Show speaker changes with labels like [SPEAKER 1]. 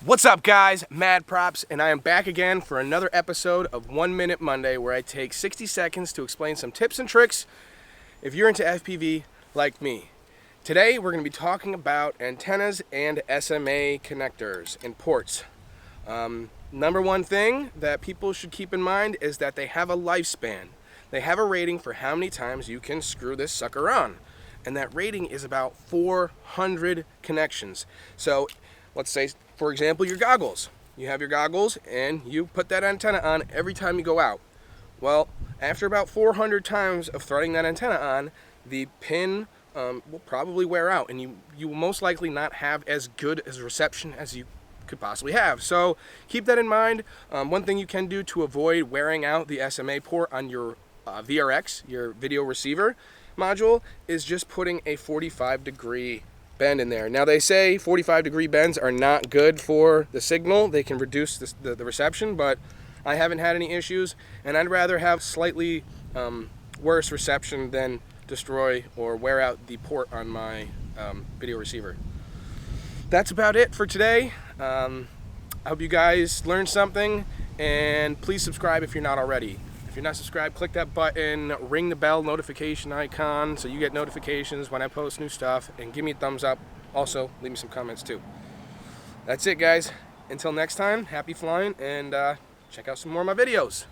[SPEAKER 1] What's up, guys? Mad Props, and I am back again for another episode of 1 Minute Monday, where I take 60 seconds to explain some tips and tricks if you're into FPV like me. Today we're going to be talking about antennas and SMA connectors and ports. Number one thing that people should keep in mind is that they have a lifespan. They have a rating for how many times you can screw this sucker on, and that rating is about 400 connections. So let's say, for example, your goggles. You have your goggles and you put that antenna on every time you go out. Well, after about 400 times of threading that antenna on, the pin will probably wear out, and you will most likely not have as good as reception as you could possibly have. So keep that in mind. One thing you can do to avoid wearing out the SMA port on your VRX, your video receiver module, is just putting a 45-degree bend in there. Now, they say 45-degree bends are not good for the signal. They can reduce the reception, but I haven't had any issues, and I'd rather have slightly worse reception than destroy or wear out the port on my video receiver. That's about it for today. I hope you guys learned something, and please subscribe if you're not already. If you're not subscribed, click that button, ring the bell notification icon so you get notifications when I post new stuff, and give me a thumbs up. Also, leave me some comments too. That's it, guys. Until next time, happy flying, and check out some more of my videos.